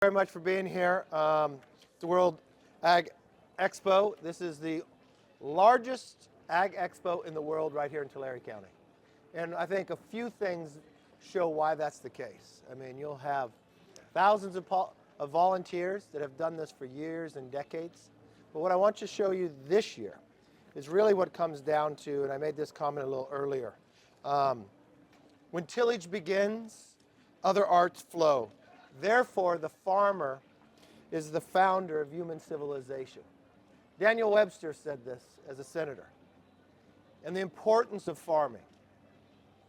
Very much for being here. The World Ag Expo. This is the largest Ag Expo in the world right here in Tulare County. And I think a few things show why that's the case. I mean, you'll have thousands of volunteers that have done this for years and decades. But what I want to show you this year is really what comes down to, and I made this comment a little earlier. When tillage begins, other arts flow. Therefore, the farmer is the founder of human civilization. Daniel Webster said this as a senator. And the importance of farming.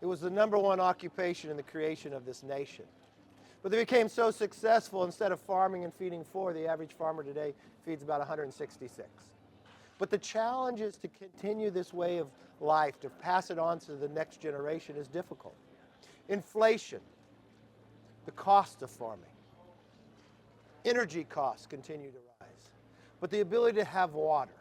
It was the #1 occupation in the creation of this nation. But they became so successful, instead of farming and feeding 4, the average farmer today feeds about 166. But the challenge is to continue this way of life, to pass it on to the next generation is difficult. Inflation, the cost of farming. Energy costs continue to rise. But the ability to have water.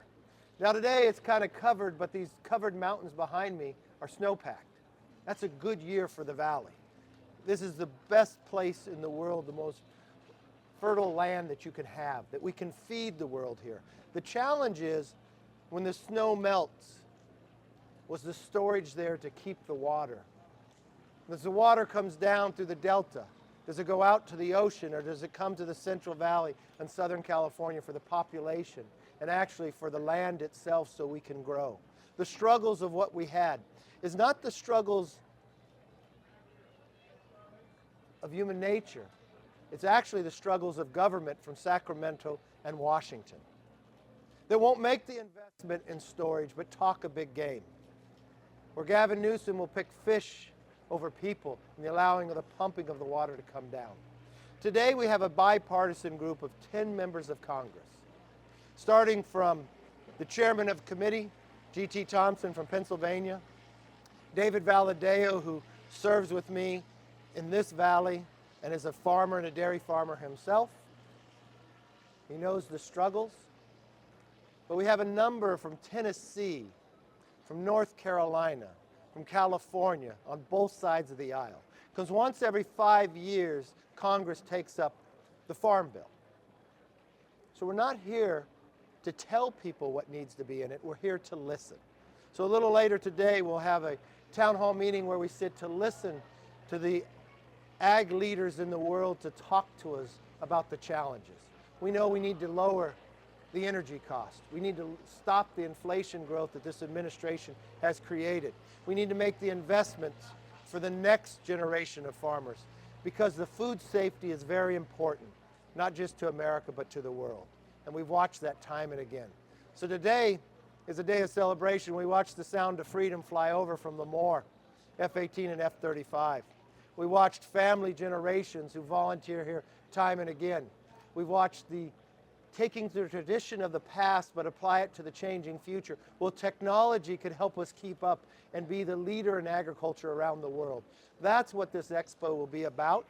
Now today it's kind of covered, but these covered mountains behind me are snowpacked. That's a good year for the valley. This is the best place in the world, the most fertile land that you can have, that we can feed the world here. The challenge is, when the snow melts, was the storage there to keep the water? As the water comes down through the delta, does it go out to the ocean, or does it come to the Central Valley and Southern California for the population and actually for the land itself so we can grow? The struggles of what we had is not the struggles of human nature. It's actually the struggles of government from Sacramento and Washington that won't make the investment in storage but talk a big game. Where Gavin Newsom will pick fish over people and the allowing of the pumping of the water to come down. Today we have a bipartisan group of 10 members of Congress, starting from the chairman of committee, G.T. Thompson from Pennsylvania, David Valadao, who serves with me in this valley and is a farmer and a dairy farmer himself. He knows the struggles. But we have a number from Tennessee, from North Carolina, from California, on both sides of the aisle. Because once every 5 years, Congress takes up the Farm Bill. So we're not here to tell people what needs to be in it. We're here to listen. So a little later today, we'll have a town hall meeting where we sit to listen to the ag leaders in the world to talk to us about the challenges. We know we need to lower the energy cost. We need to stop the inflation growth that this administration has created. We need to make the investments for the next generation of farmers, because the food safety is very important, not just to America, but to the world. And we've watched that time and again. So today is a day of celebration. We watched the Sound of Freedom fly over from Lemoore, F-18 and F-35. We watched family generations who volunteer here time and again. We've watched the taking the tradition of the past but apply it to the changing future. Well, technology could help us keep up and be the leader in agriculture around the world. That's what this expo will be about,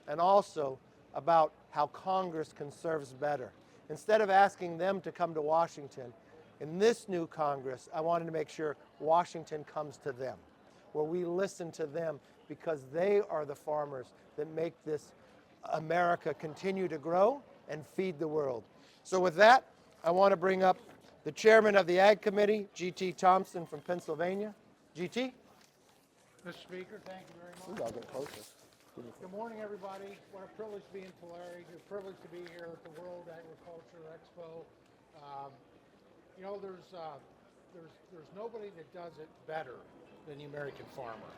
and also about how Congress can serve us better. Instead of asking them to come to Washington, in this new Congress, I wanted to make sure Washington comes to them, where we listen to them, because they are the farmers that make this America continue to grow and feed the world. So with that, I want to bring up the chairman of the Ag Committee, G.T. Thompson from Pennsylvania. G.T.? Mr. Speaker, thank you very much. Ooh, I'll get closer. Good morning, everybody. What a privilege to be in Tulare. It's a privilege to be here at the World Agriculture Expo. There's nobody that does it better than the American farmer.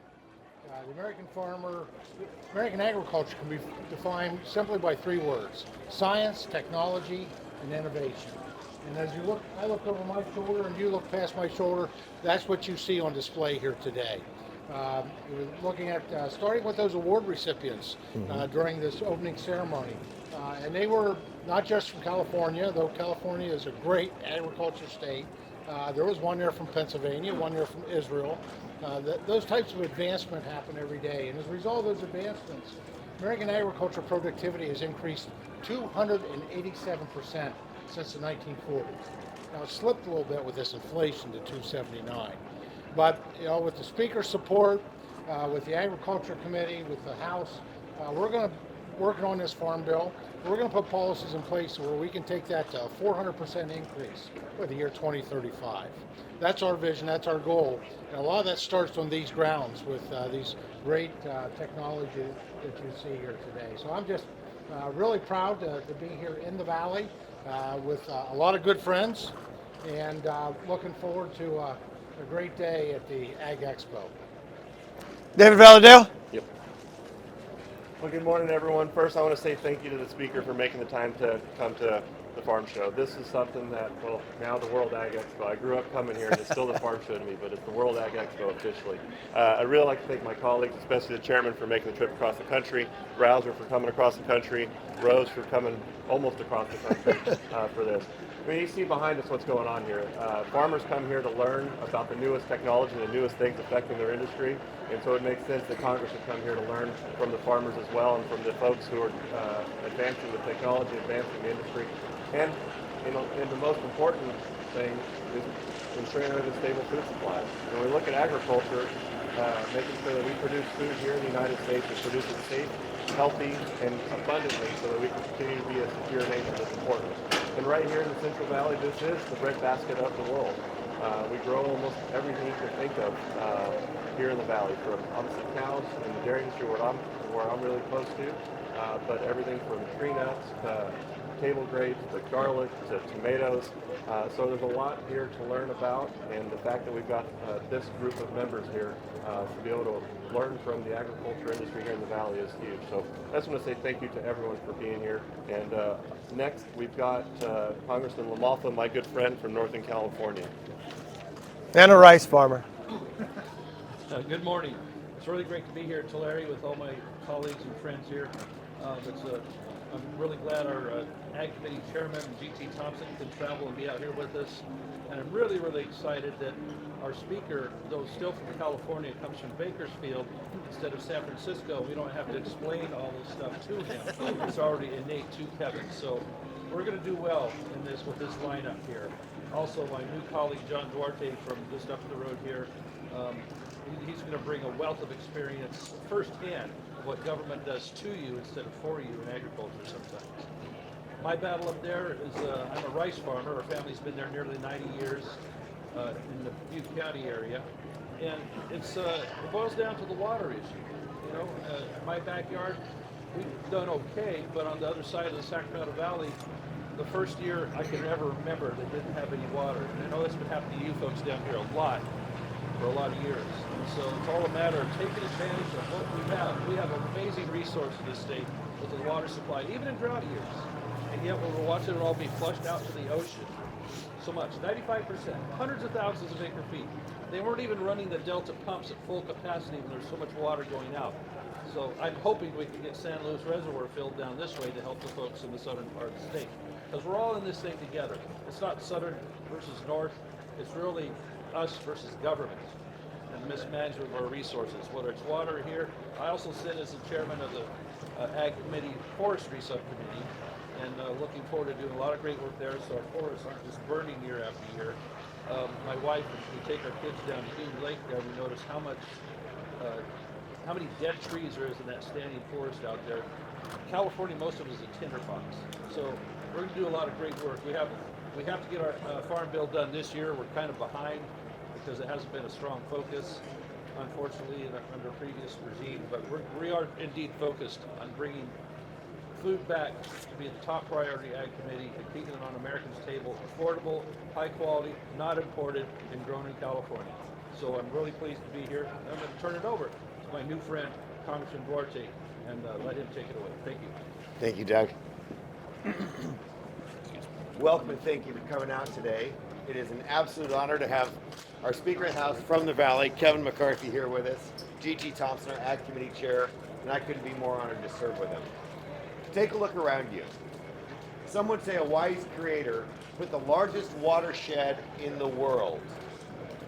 American agriculture can be defined simply by 3 words: science, technology, and innovation. And as you look, I look over my shoulder and you look past my shoulder, that's what you see on display here today. We're looking at starting with those award recipients during this opening ceremony. And they were not just from California, though California is a great agriculture state. There was one there from Pennsylvania, one there from Israel. Those types of advancement happen every day. And as a result of those advancements, American agriculture productivity has increased 287% since the 1940s. Now it slipped a little bit with this inflation to 279. But with the Speaker's support, with the Agriculture Committee, with the House, we're going to working on this farm bill. We're going to put policies in place where we can take that to a 400% increase by the year 2035. That's our vision, that's our goal. And a lot of that starts on these grounds with these great technology that you see here today. So I'm just really proud to be here in the Valley with a lot of good friends, and looking forward to a great day at the Ag Expo. David Valadao? Yep. Well, good morning, everyone. First, I want to say thank you to the speaker for making the time to come to the farm show. This is something that, well, now the World Ag Expo. I grew up coming here, and it's still the farm show to me, but it's the World Ag Expo officially. I'd really like to thank my colleagues, especially the chairman for making the trip across the country, Rouser for coming across the country, Rose for coming almost across the country for this. I mean, you see behind us what's going on here. Farmers come here to learn about the newest technology and the newest things affecting their industry, and so it makes sense that Congress would come here to learn from the farmers as well, and from the folks who are advancing the technology, advancing the industry. And, and the most important thing is ensuring that a stable food supply. When we look at agriculture, making sure that we produce food here in the United States and produce it safe, healthy, and abundantly so that we can continue to be a secure nation is important. And right here in the Central Valley, this is the breadbasket of the world. We grow almost everything you can think of here in the Valley, from obviously cows and the dairy industry where I'm really close to, but everything from tree nuts to table grapes to garlic to tomatoes. So there's a lot here to learn about, and the fact that we've got this group of members here to be able to learn from the agriculture industry here in the Valley is huge. So I just want to say thank you to everyone for being here. And next we've got Congressman Lamalfa, my good friend from Northern California. And a rice farmer. Good morning. It's really great to be here at Tulare with all my colleagues and friends here. I'm really glad our Ag Committee Chairman, G.T. Thompson, can travel and be out here with us. And I'm really, really excited that our speaker, though still from California, comes from Bakersfield instead of San Francisco. We don't have to explain all this stuff to him. It's already innate to Kevin. So we're going to do well in this with this lineup here. Also, my new colleague, John Duarte, from just up the road here, he's going to bring a wealth of experience firsthand of what government does to you instead of for you in agriculture sometimes. My battle up there is I'm a rice farmer. Our family's been there nearly 90 years in the Butte County area. And it boils down to the water issue. You know, in my backyard, we've done okay, but on the other side of the Sacramento Valley, the first year I can ever remember they didn't have any water. And I know that's been happening to you folks down here a lot for a lot of years. And so it's all a matter of taking advantage of what we have. We have an amazing resource in this state with the water supply, even in drought years. And yet when we're watching it all be flushed out to the ocean, so much, 95%, hundreds of thousands of acre feet. They weren't even running the Delta pumps at full capacity when there's so much water going out. So I'm hoping we can get San Luis Reservoir filled down this way to help the folks in the southern part of the state. Because we're all in this thing together. It's not southern versus north. It's really us versus government and mismanagement of our resources, whether it's water here. I also sit as the chairman of the Ag Committee Forestry Subcommittee, and looking forward to doing a lot of great work there so our forests aren't just burning year after year. My wife, we take our kids down to Hume Lake there, we notice how many dead trees there is in that standing forest out there. California, most of it is a tinderbox. So we're going to do a lot of great work. We have to get our farm bill done this year. We're kind of behind because it hasn't been a strong focus, unfortunately, under previous regime. But we are indeed focused on bringing food back to be the top priority Ag Committee and keeping it on Americans' table, affordable, high quality, not imported, and grown in California. So I'm really pleased to be here. I'm going to turn it over to my new friend, Congressman Duarte, and let him take it away. Thank you. Thank you, Doug. Welcome and thank you for coming out today. It is an absolute honor to have our Speaker of the House from the Valley, Kevin McCarthy, here with us, G.T. Thompson, our Ag Committee Chair, and I couldn't be more honored to serve with him. Take a look around you. Some would say a wise creator put the largest watershed in the world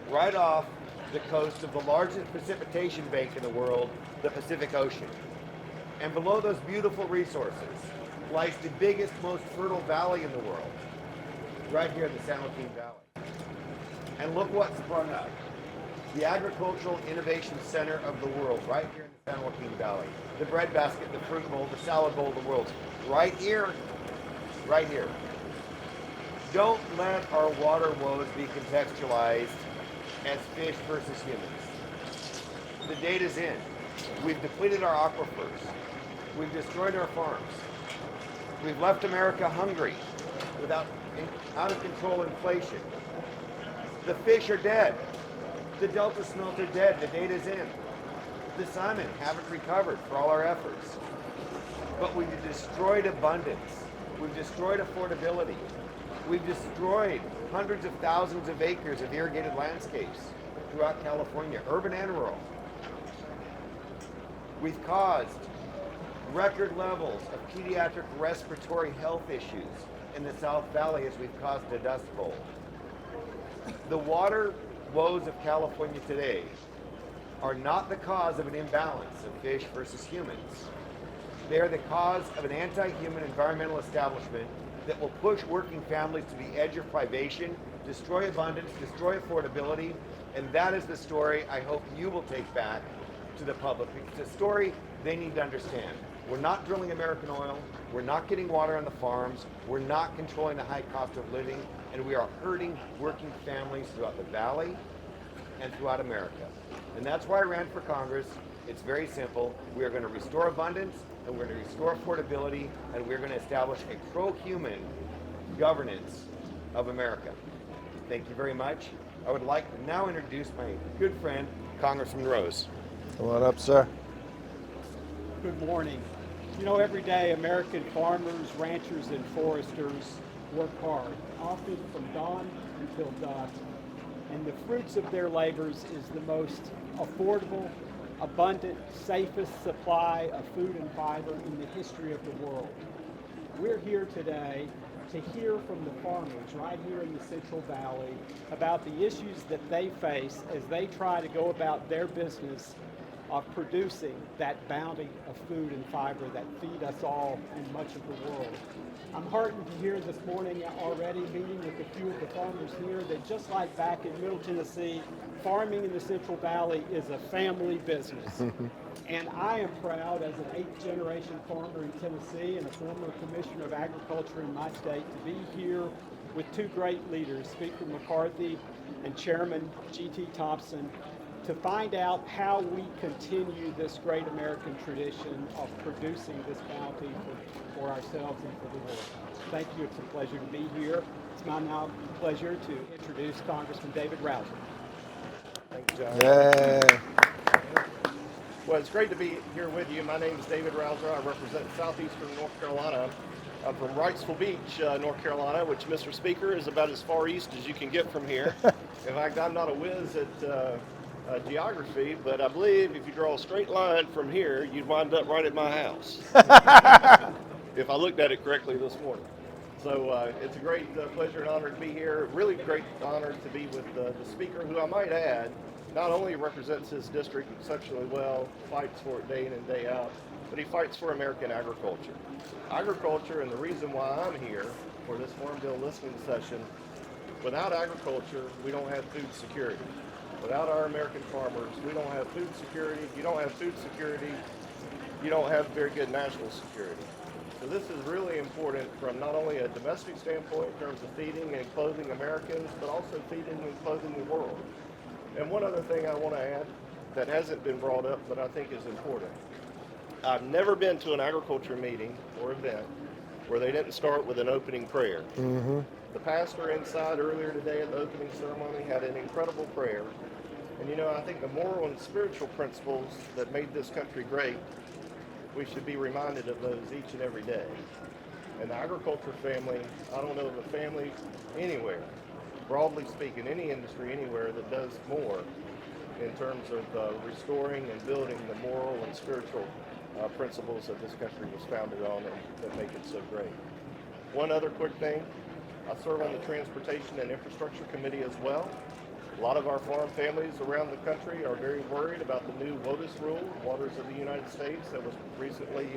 right off the coast of the largest precipitation bank in the world, the Pacific Ocean. And below those beautiful resources lies the biggest, most fertile valley in the world, right here in the San Joaquin Valley. And look what sprung up. the agricultural innovation center of the world, right here in the San Joaquin Valley. The breadbasket, the fruit bowl, the salad bowl of the world, right here, right here. Don't let our water woes be contextualized as fish versus humans. The data's in. We've depleted our aquifers. We've destroyed our farms. We've left America hungry without out of control inflation. The fish are dead. The Delta smelt are dead. The data's in. The salmon haven't recovered for all our efforts. But we've destroyed abundance. We've destroyed affordability. We've destroyed hundreds of thousands of acres of irrigated landscapes throughout California, urban and rural. We've caused record levels of pediatric respiratory health issues in the South Valley as we've caused a dust bowl. The water woes of California today are not the cause of an imbalance of fish versus humans. They are the cause of an anti-human environmental establishment that will push working families to the edge of privation, destroy abundance, destroy affordability, and that is the story I hope you will take back to the public. It's a story they need to understand. We're not drilling American oil, we're not getting water on the farms, we're not controlling the high cost of living, and we are hurting working families throughout the Valley and throughout America. And that's why I ran for Congress. It's very simple. We are going to restore abundance, and we're going to restore affordability, and we're going to establish a pro-human governance of America. Thank you very much. I would like to now introduce my good friend, Congressman Rose. Come on up, sir. Good morning. You know, every day American farmers, ranchers, and foresters work hard, often from dawn until dusk. And the fruits of their labors is the most affordable, abundant, safest supply of food and fiber in the history of the world. We're here today to hear from the farmers right here in the Central Valley about the issues that they face as they try to go about their business of producing that bounty of food and fiber that feed us all in much of the world. I'm heartened to hear this morning already, meeting with a few of the farmers here, that just like back in Middle Tennessee, farming in the Central Valley is a family business. And I am proud, as an 8th generation farmer in Tennessee and a former commissioner of agriculture in my state, to be here with two great leaders, Speaker McCarthy and Chairman G.T. Thompson, to find out how we continue this great American tradition of producing this bounty for ourselves and for the world. Thank you. It's a pleasure to be here. It's my now pleasure to introduce Congressman David Rouser. Thank you, John. Yeah. Well, it's great to be here with you. My name is David Rouser. I represent southeastern North Carolina. I'm from Wrightsville Beach, North Carolina, which, Mr. Speaker, is about as far east as you can get from here. In fact, I'm not a whiz at geography, but I believe if you draw a straight line from here, you'd wind up right at my house. If I looked at it correctly this morning. So it's a great pleasure and honor to be here. Really great honor to be with the Speaker, who I might add, not only represents his district exceptionally well, fights for it day in and day out, but he fights for American agriculture. Agriculture, and the reason why I'm here for this Farm Bill listening session, without agriculture, we don't have food security. Without our American farmers, we don't have food security. You don't have food security, you don't have very good national security. So this is really important from not only a domestic standpoint in terms of feeding and clothing Americans, but also feeding and clothing the world. And one other thing I want to add that hasn't been brought up, but I think is important. I've never been to an agriculture meeting or event where they didn't start with an opening prayer. Mm-hmm. The pastor inside earlier today at the opening ceremony had an incredible prayer. And you know, I think the moral and spiritual principles that made this country great, we should be reminded of those each and every day. And the agriculture family, I don't know of a family anywhere, broadly speaking, any industry anywhere that does more in terms of restoring and building the moral and spiritual principles that this country was founded on and that make it so great. One other quick thing, I serve on the Transportation and Infrastructure Committee as well. A lot of our farm families around the country are very worried about the new WOTUS rule, Waters of the United States, that was recently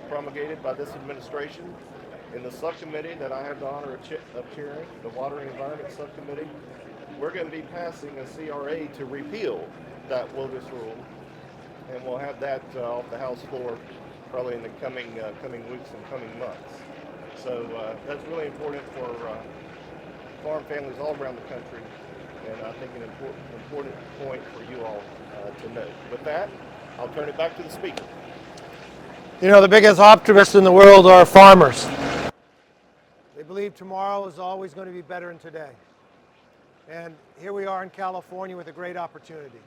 promulgated by this administration. In the subcommittee that I have the honor of chairing, the Water and Environment Subcommittee, we're going to be passing a CRA to repeal that wilderness rule, and we'll have that off the House floor probably in the coming weeks and coming months. So that's really important for farm families all around the country, and I think an important point for you all to note. With that, I'll turn it back to the speaker. You know, the biggest optimists in the world are farmers. They believe tomorrow is always going to be better than today. And here we are in California with a great opportunity.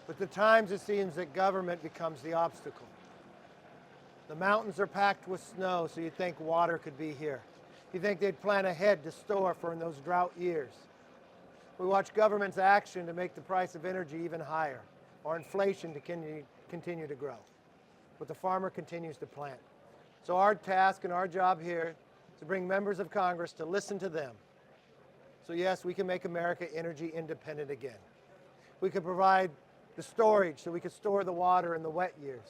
But at times it seems that government becomes the obstacle. The mountains are packed with snow, so you'd think water could be here. You think they'd plan ahead to store for in those drought years. We watch government's action to make the price of energy even higher, or inflation to continue to grow. But the farmer continues to plant. So our task and our job here is to bring members of Congress to listen to them. So yes, we can make America energy independent again. We could provide the storage so we could store the water in the wet years.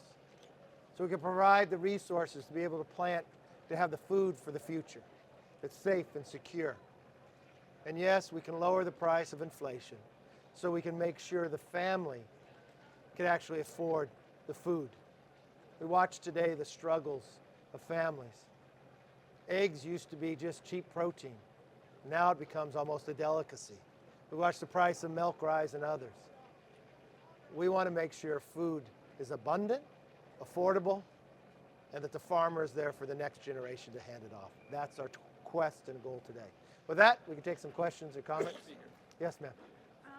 So we can provide the resources to be able to plant, to have the food for the future that's safe and secure. And yes, we can lower the price of inflation so we can make sure the family can actually afford the food. We watch today the struggles of families. Eggs used to be just cheap protein. Now it becomes almost a delicacy. We watch the price of milk rise and others. We want to make sure food is abundant, affordable, and that the farmer is there for the next generation to hand it off. That's our quest and goal today. With that, we can take some questions or comments. Yes, ma'am.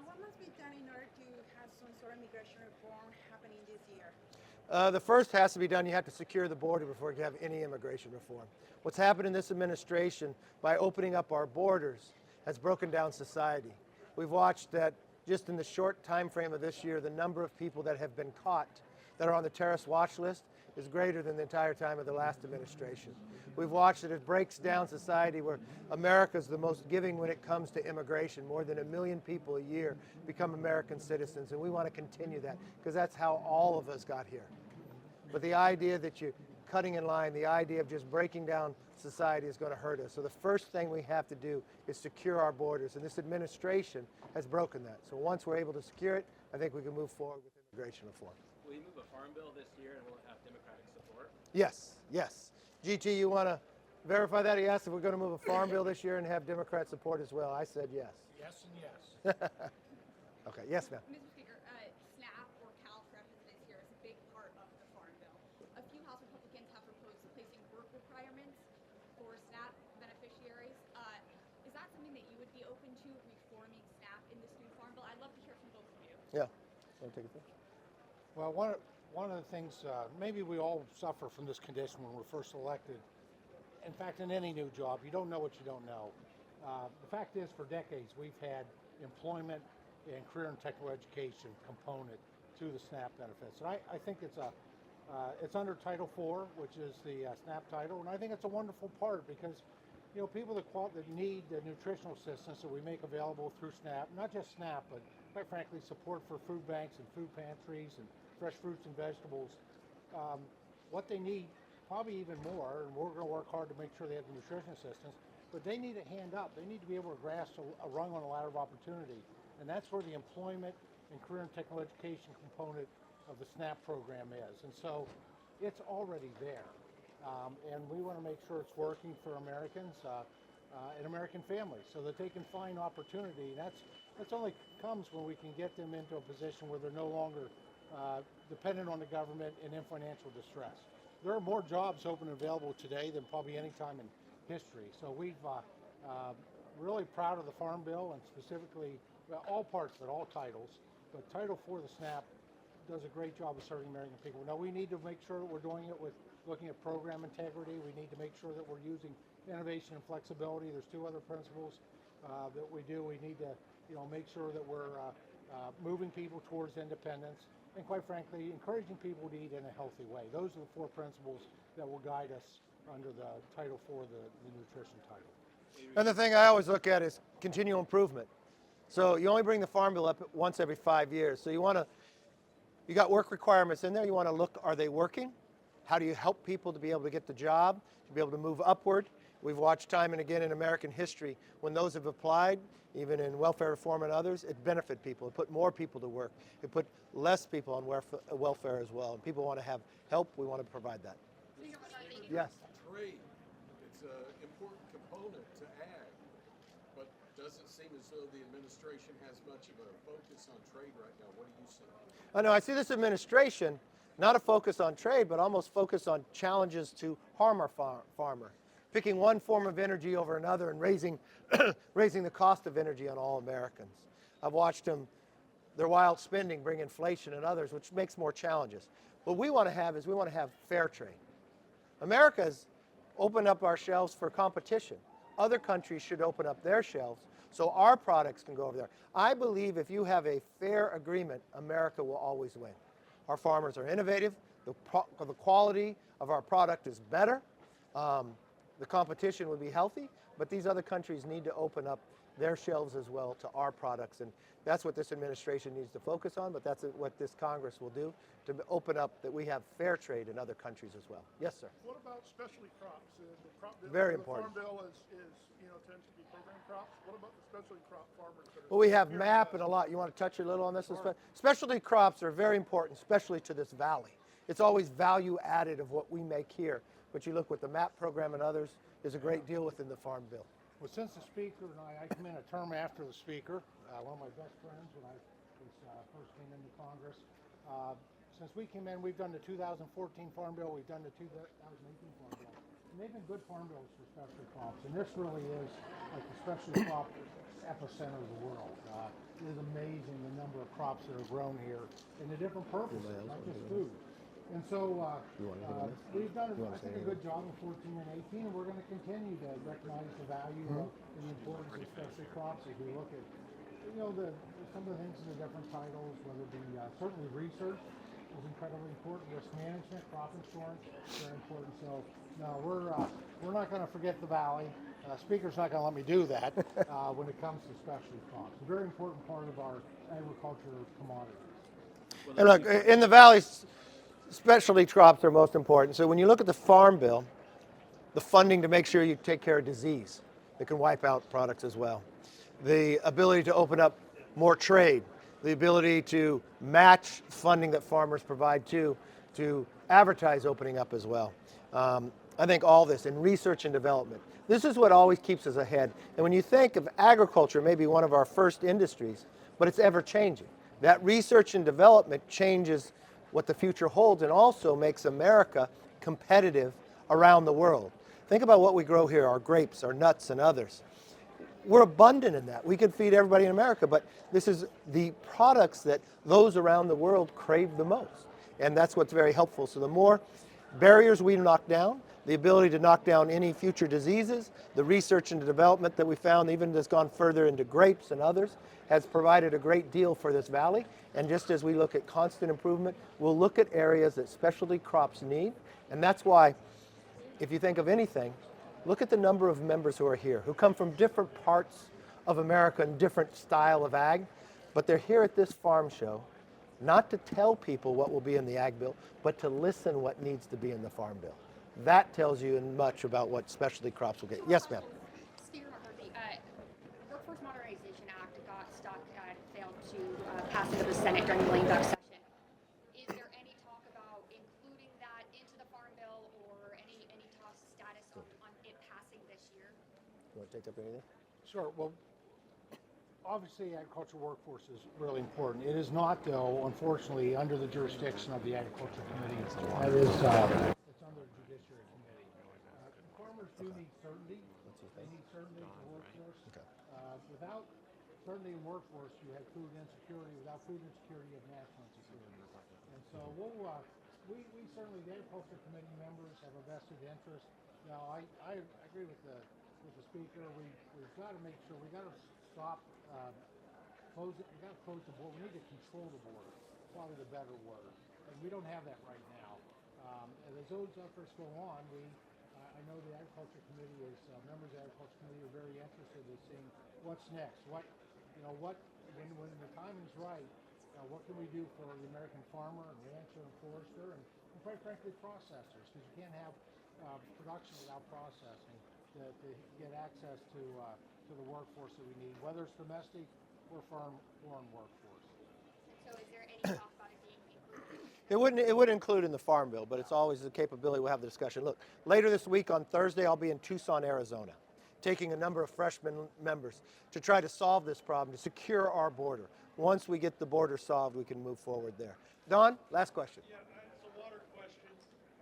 What must be done in order to have some sort of immigration reform happening this year? The first has to be done. You have to secure the border before you have any immigration reform. What's happened in this administration by opening up our borders has broken down society. We've watched that just in the short time frame of this year, the number of people that have been caught that are on the terrorist watch list is greater than the entire time of the last administration. We've watched that it breaks down society where America is the most giving when it comes to immigration. More than 1 million people a year become American citizens, and we want to continue that because that's how all of us got here. But the idea that you're cutting in line, the idea of just breaking down society is going to hurt us. So the first thing we have to do is secure our borders, and this administration has broken that. So once we're able to secure it, I think we can move forward with immigration reform. Will you move a farm bill this year, and will it have Democratic support? Yes, yes. GT, you want to verify that? He asked if we're going to move a farm bill this year and have Democrat support as well. I said yes. Yes and yes. Okay, yes, ma'am. Mr. Speaker, SNAP or CalFREP as it is here is a big part of the Farm Bill. A few House Republicans have proposed placing work requirements for SNAP beneficiaries. Is that something that you would be open to, reforming SNAP in this new Farm Bill? I'd love to hear from both of you. Yeah. Want to take a picture? Well, one of the things, maybe we all suffer from this condition when we're first elected. In fact, in any new job, you don't know what you don't know. The fact is, for decades, we've had employment and career and technical education component to the SNAP benefits. And I think it's under Title IV, which is the SNAP title, and I think it's a wonderful part because, you know, people that need the nutritional assistance that we make available through SNAP, not just SNAP, but quite frankly, support for food banks and food pantries and fresh fruits and vegetables. What they need, probably even more, and we're going to work hard to make sure they have the nutrition assistance, but they need a hand up. They need to be able to grasp a rung on a ladder of opportunity. And that's where the employment and career and technical education component of the SNAP program is. And so it's already there. And we want to make sure it's working for Americans and American families so that they can find opportunity. And that's only comes when we can get them into a position where they're no longer dependent on the government and in financial distress. There are more jobs open and available today than probably any time in history. So we've really proud of the Farm Bill and specifically all parts of it, all titles. But Title IV of the SNAP does a great job of serving American people. Now we need to make sure that we're doing it with looking at program integrity. We need to make sure that we're using innovation and flexibility. There's two other principles that we do. We need to, you know, make sure that we're moving people towards independence and, quite frankly, encouraging people to eat in a healthy way. Those are the four principles that will guide us under the Title IV, the nutrition title. And the thing I always look at is continual improvement. So you only bring the Farm Bill up once every 5 years. So you got work requirements in there. You want to look, are they working? How do you help people to be able to get the job, to be able to move upward? We've watched time and again in American history when those have applied, even in welfare reform and others, it benefited people. It put more people to work. It put less people on welfare as well. And people want to have help. We want to provide that. Yes. Trade, it's an important component to ag, but doesn't seem as though the administration has much of a focus on trade right now. What do you see? I know, I see this administration not a focus on trade, but almost focus on challenges to harm our farmer, picking one form of energy over another and raising, raising the cost of energy on all Americans. I've watched them, their wild spending bring inflation and others, which makes more challenges. What we want to have is we want to have fair trade. America's opened up our shelves for competition. Other countries should open up their shelves so our products can go over there. I believe if you have a fair agreement, America will always win. Our farmers are innovative. The quality of our product is better. The competition would be healthy, but these other countries need to open up their shelves as well to our products. And that's what this administration needs to focus on, but that's what this Congress will do, to open up that we have fair trade in other countries as well. Yes, sir. What about specialty crops? Very important. The Farm Bill tends to be program crops. What about the specialty crop farmers? Well, we have MAP and a lot. You want to touch a little on this? Specialty crops are very important, especially to this valley. It's always value added of what we make here. But you look with the MAP program and others, there's a great deal within the Farm Bill. Well, since the Speaker and I come in a term after the Speaker, one of my best friends when I first came into Congress. Since we came in, we've done the 2014 Farm Bill, we've done the 2018 Farm Bill. And they've been good farm bills for specialty crops. And this really is like the specialty crop epicenter of the world. It is amazing the number of crops that are grown here in the different purposes, not just food. And so we've done, I think, a good job in 14 and 18, and we're going to continue to recognize the value and the importance of specialty crops as we look at, some of the things in the different titles, whether it be certainly research is incredibly important, risk management, crop insurance, very important. So no, we're not going to forget the valley. Speaker's not going to let me do that when it comes to specialty crops. A very important part of our agriculture commodities. And look, in the valley, specialty crops are most important. So when you look at the Farm Bill, the funding to make sure you take care of disease that can wipe out products as well, the ability to open up more trade, the ability to match funding that farmers provide to advertise opening up as well. I think all this in research and development. This is what always keeps us ahead. And when you think of agriculture, maybe one of our first industries, but it's ever changing. That research and development changes what the future holds and also makes America competitive around the world. Think about what we grow here, our grapes, our nuts, and others. We're abundant in that. We could feed everybody in America, but this is the products that those around the world crave the most. And that's what's very helpful. So the more barriers we knock down, the ability to knock down any future diseases, the research and development that we found, even that's gone further into grapes and others, has provided a great deal for this valley. And just as we look at constant improvement, we'll look at areas that specialty crops need. And that's why, if you think of anything, look at the number of members who are here, who come from different parts of America and different style of ag, but they're here at this farm show, not to tell people what will be in the ag bill, but to listen what needs to be in the Farm Bill. That tells you much about what specialty crops will get. Yes, ma'am. Speaker McCarthy, Workforce Modernization Act got stuck and failed to pass into the Senate during the lame duck session. Is there any talk about including that into the Farm Bill or any status on it passing this year? You want to take up anything? Sure. Well, obviously, agricultural workforce is really important. It is not, though, unfortunately, under the jurisdiction of the Agriculture Committee. That is, it's under the Judiciary Committee. Farmers do need certainty. They need certainty in the workforce. Without certainty in workforce, you have food insecurity. Without food insecurity, you have national insecurity. And so we certainly, the Agriculture Committee members, have a vested interest. Now, I agree with the Speaker. We've got to make sure, we've got to stop, close it. We've got to close the border. We need to control the border. Probably the better word. And we don't have that right now. And as those efforts go on, I know the Agriculture Committee members of the Agriculture Committee are very interested in seeing what's next. When the timing is right, what can we do for the American farmer and rancher and forester and quite frankly processors, because you can't have production without processing. to get access to the workforce that we need, whether it's domestic or foreign workforce. So is there any talk about it being included? It would include in the Farm Bill, but it's always a capability we'll have the discussion. Look, later this week on Thursday, I'll be in Tucson, Arizona, taking a number of freshman members to try to solve this problem, to secure our border. Once we get the border solved, we can move forward there. Don, last question. Yeah, it's a water question.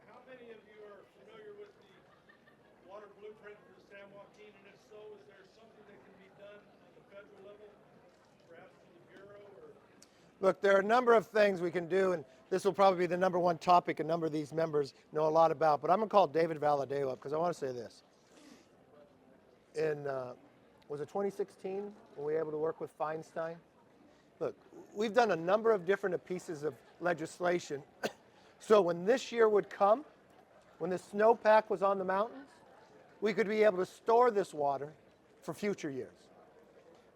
How many of you are familiar with the water blueprint for the San Joaquin? And if so, is there something that can be done on the federal level, perhaps through the Bureau or? Look, there are a number of things we can do, and this will probably be the number one topic a number of these members know a lot about, but I'm going to call David Valadao up because I want to say this. In, was it 2016 when we were able to work with Feinstein? Look, we've done a number of different pieces of legislation. So when this year would come, when the snowpack was on the mountains, we could be able to store this water for future years.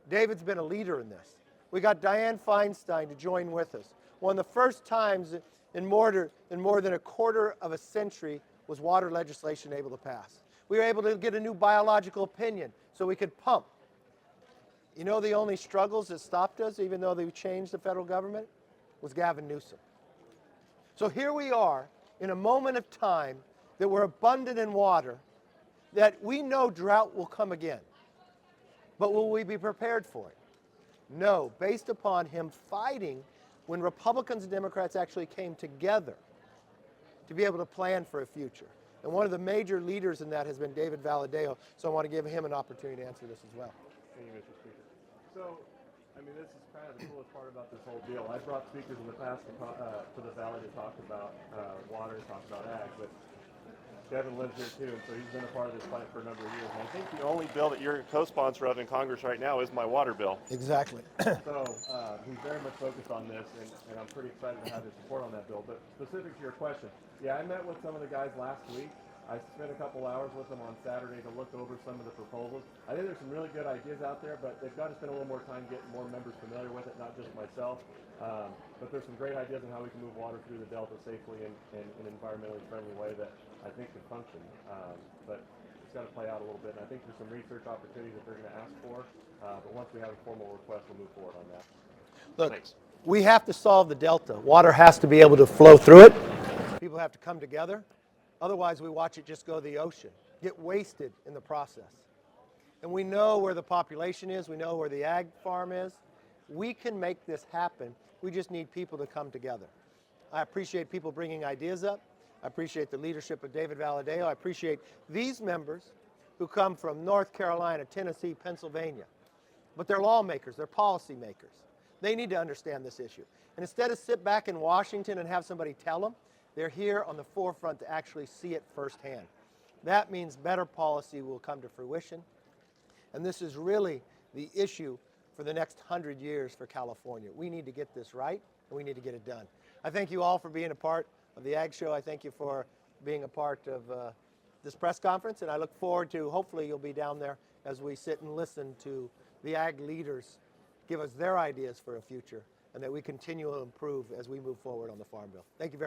David's been a leader in this. We got Dianne Feinstein to join with us. One of the first times in more than a quarter of a century was water legislation able to pass. We were able to get a new biological opinion so we could pump. You know the only struggles that stopped us, even though they changed the federal government, was Gavin Newsom. So here we are in a moment of time that we're abundant in water, that we know drought will come again. But will we be prepared for it? No, based upon him fighting when Republicans and Democrats actually came together to be able to plan for a future. And one of the major leaders in that has been David Valadao, so I want to give him an opportunity to answer this as well. Thank you, Mr. Speaker. So, I mean, this is kind of the coolest part about this whole deal. I brought speakers in the past to the Valley to talk about water, talk about ag, but Kevin lives here too, and so he's been a part of this fight for a number of years. And I think the only bill that you're a co-sponsor of in Congress right now is my water bill. Exactly. So he's very much focused on this, and I'm pretty excited to have his support on that bill. But specific to your question, yeah, I met with some of the guys last week. I spent a couple hours with them on Saturday to look over some of the proposals. I think there's some really good ideas out there, but they've got to spend a little more time getting more members familiar with it, not just myself. But there's some great ideas on how we can move water through the Delta safely and in an environmentally friendly way that I think can function. But it's got to play out a little bit, and I think there's some research opportunities that they're going to ask for. But once we have a formal request, we'll move forward on that. Look, Thanks. We have to solve the Delta. Water has to be able to flow through it. People have to come together. Otherwise, we watch it just go to the ocean, get wasted in the process. And we know where the population is. We know where the ag farm is. We can make this happen. We just need people to come together. I appreciate people bringing ideas up. I appreciate the leadership of David Valadao. I appreciate these members who come from North Carolina, Tennessee, Pennsylvania. But they're lawmakers. They're policymakers. They need to understand this issue. And instead of sit back in Washington and have somebody tell them, they're here on the forefront to actually see it firsthand. That means better policy will come to fruition. And this is really the issue for the next 100 years for California. We need to get this right, and we need to get it done. I thank you all for being a part of the Ag Show. I thank you for being a part of this press conference, and I look forward to, hopefully you'll be down there as we sit and listen to the ag leaders give us their ideas for a future, and that we continue to improve as we move forward on the Farm Bill. Thank you very much.